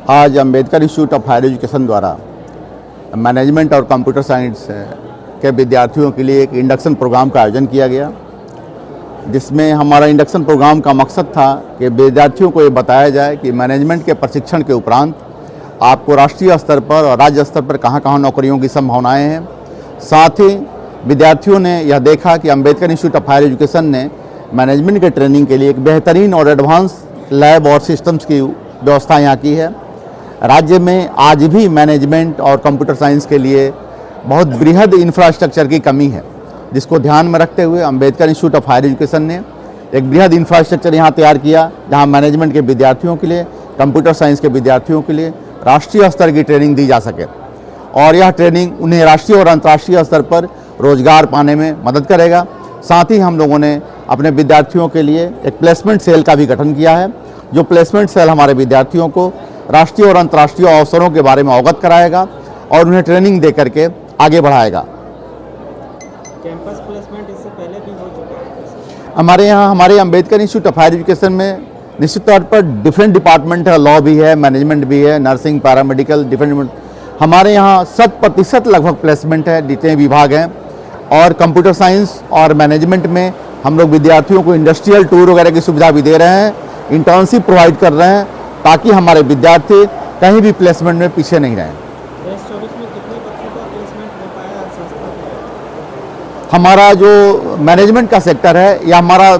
आज Ambedkar institute of higher education द्वारा management और कंप्यूटर साइंस के विद्यार्थियों के लिए एक इंडक्शन प्रोग्राम का आयोजन किया गया, जिसमें हमारा इंडक्शन प्रोग्राम का मकसद था कि विद्यार्थियों को ये बताया जाए कि मैनेजमेंट के प्रशिक्षण के उपरांत आपको राष्ट्रीय स्तर पर और राज्य स्तर पर कहां-कहां नौकरियों की संभावनाएं हैं। साथ ही विद्यार्थियों ने यह देखा कि Ambedkar institute of higher education ने मैनेजमेंट के ट्रेनिंग के लिए एक बेहतरीन और एडवांस लैब और सिस्टम्स की व्यवस्था यहाँ की है। राज्य में आज भी मैनेजमेंट और कंप्यूटर साइंस के लिए बहुत बृहद इंफ्रास्ट्रक्चर की कमी है, जिसको ध्यान में रखते हुए Ambedkar institute of higher education ने एक बृहद इंफ्रास्ट्रक्चर यहाँ तैयार किया, जहाँ मैनेजमेंट के विद्यार्थियों के लिए, कंप्यूटर साइंस के विद्यार्थियों के लिए राष्ट्रीय स्तर की ट्रेनिंग दी जा सके और यह ट्रेनिंग उन्हें राष्ट्रीय और अंतर्राष्ट्रीय स्तर पर रोजगार पाने में मदद करेगा। साथ ही हम लोगों ने अपने विद्यार्थियों के लिए एक प्लेसमेंट सेल का भी गठन किया है, जो प्लेसमेंट सेल हमारे विद्यार्थियों को राष्ट्रीय और अंतर्राष्ट्रीय अवसरों के बारे में अवगत कराएगा और उन्हें ट्रेनिंग दे करके आगे बढ़ाएगा। कैंपस प्लेसमेंट इससे पहले भी हो चुका है हमारे Ambedkar institute of higher education में निश्चित तौर पर डिफरेंट डिपार्टमेंट है, लॉ भी है, मैनेजमेंट भी है, नर्सिंग, पैरामेडिकल, डिफरेंट। हमारे यहाँ 100% लगभग प्लेसमेंट है, जितने विभाग हैं। और कंप्यूटर साइंस और मैनेजमेंट में हम लोग विद्यार्थियों को इंडस्ट्रियल टूर वगैरह की सुविधा भी दे रहे हैं, इंटर्नशिप प्रोवाइड कर रहे हैं, ताकि हमारे विद्यार्थी कहीं भी प्लेसमेंट में पीछे नहीं रहें। 2024 में कितने बच्चों का प्लेसमेंट हो पाया संस्था में? हमारा जो मैनेजमेंट का सेक्टर है, या हमारा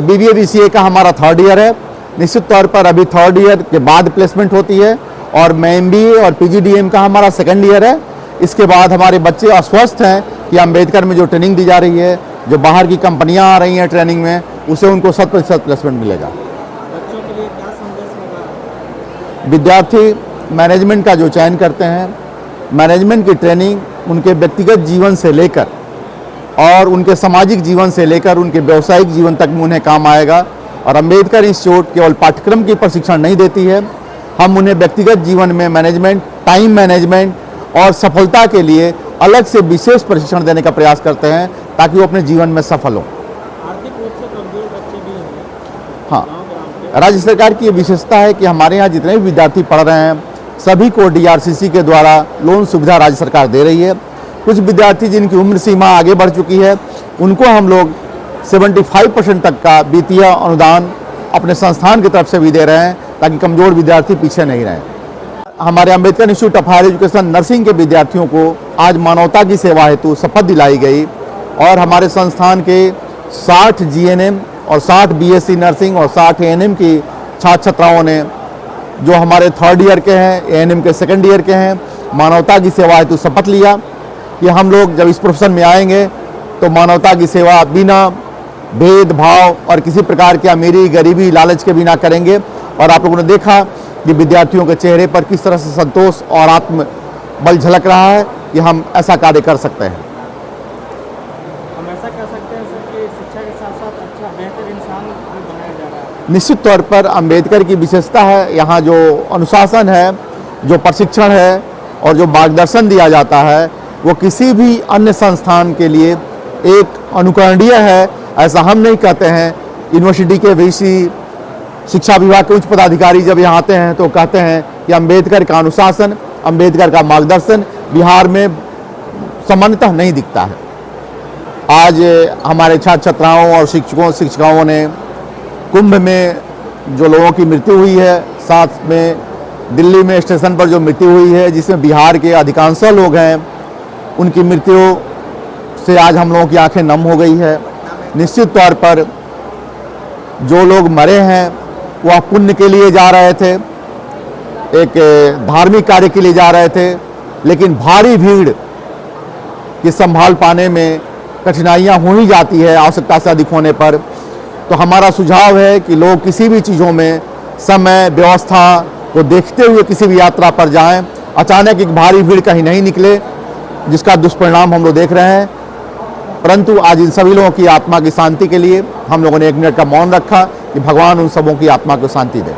BBA BCA का हमारा 3rd ईयर है। निश्चित तौर पर अभी 3rd ईयर के बाद प्लेसमेंट होती है, और MBA और PGDM का हमारा 2nd ईयर है। इसके बाद हमारे बच्चे आश्वस्त हैं कि अंबेडकर में जो ट्रेनिंग दी जा रही है, जो बाहर की कंपनियां आ रही हैं ट्रेनिंग में, उसे उनको 100% प्लेसमेंट मिलेगा। बच्चों के लिए क्या संदेश होगा? विद्यार्थी मैनेजमेंट का जो चयन करते हैं, मैनेजमेंट की ट्रेनिंग उनके व्यक्तिगत जीवन से लेकर और उनके सामाजिक जीवन से लेकर उनके व्यावसायिक जीवन तक में उन्हें काम आएगा। और अंबेडकर इंस्टीट्यूट केवल पाठ्यक्रम की प्रशिक्षण नहीं देती है, हम उन्हें व्यक्तिगत जीवन में मैनेजमेंट, टाइम मैनेजमेंट और सफलता के लिए अलग से विशेष प्रशिक्षण देने का प्रयास करते हैं, ताकि वो अपने जीवन में सफल हों। आर्थिक रूप से कमजोर बच्चे भी हैं। हाँ, राज्य सरकार की ये विशेषता है कि हमारे यहाँ जितने भी विद्यार्थी पढ़ रहे हैं, सभी को DRCC के द्वारा लोन सुविधा राज्य सरकार दे रही है। कुछ विद्यार्थी जिनकी उम्र सीमा आगे बढ़ चुकी है, उनको हम लोग 75% तक का वित्तीय अनुदान अपने संस्थान की तरफ से भी दे रहे हैं, ताकि कमज़ोर विद्यार्थी पीछे नहीं रहें। हमारे Ambedkar institute of higher education nursing के विद्यार्थियों को आज मानवता की सेवा हेतु शपथ दिलाई गई, और हमारे संस्थान के 60 GNM और 60 BSc नर्सिंग और 60 ANM की छात्र छात्राओं ने, जो हमारे 3rd ईयर के हैं, ANM के 2nd ईयर के हैं, मानवता की सेवा हेतु शपथ लिया कि हम लोग जब इस प्रोफेशन में आएंगे तो मानवता की सेवा बिना भेदभाव और किसी प्रकार की अमीरी, गरीबी, लालच के बिना करेंगे। और आप लोगों ने देखा कि विद्यार्थियों के चेहरे पर किस तरह से संतोष और आत्मबल झलक रहा है कि हम ऐसा कार्य कर सकते हैं। हम ऐसा कह सकते हैं सर कि शिक्षा के साथ साथ अच्छा बेहतर इंसान भी बनाया जा रहा है। निश्चित तौर पर अंबेडकर की विशेषता है, यहाँ जो अनुशासन है, जो प्रशिक्षण है और जो मार्गदर्शन दिया जाता है, वो किसी भी अन्य संस्थान के लिए एक अनुकरणीय है। ऐसा हम नहीं कहते हैं। यूनिवर्सिटी के VC, शिक्षा विभाग के उच्च पदाधिकारी जब यहाँ आते हैं तो कहते हैं कि अंबेडकर का अनुशासन, अंबेडकर का मार्गदर्शन बिहार में सामान्यतः नहीं दिखता है। आज हमारे छात्र छात्राओं और शिक्षिकाओं ने कुंभ में जो लोगों की मृत्यु हुई है, साथ में दिल्ली में स्टेशन पर जो मृत्यु हुई है, जिसमें बिहार के अधिकांश लोग हैं, उनकी मृत्यु से आज हम लोगों की आंखें नम हो गई है। निश्चित तौर पर जो लोग मरे हैं वह पुण्य के लिए जा रहे थे, एक धार्मिक कार्य के लिए जा रहे थे, लेकिन भारी भीड़ की संभाल पाने में कठिनाइयां हो ही जाती है आवश्यकता से अधिक होने पर। तो हमारा सुझाव है कि लोग किसी भी चीज़ों में समय, व्यवस्था को देखते हुए किसी भी यात्रा पर जाएं। अचानक एक भारी भीड़ कहीं नहीं निकले, जिसका दुष्परिणाम हम लोग देख रहे हैं। परंतु आज इन सभी लोगों की आत्मा की शांति के लिए हम लोगों ने 1 मिनट का मौन रखा कि भगवान उन सबों की आत्मा को शांति दे।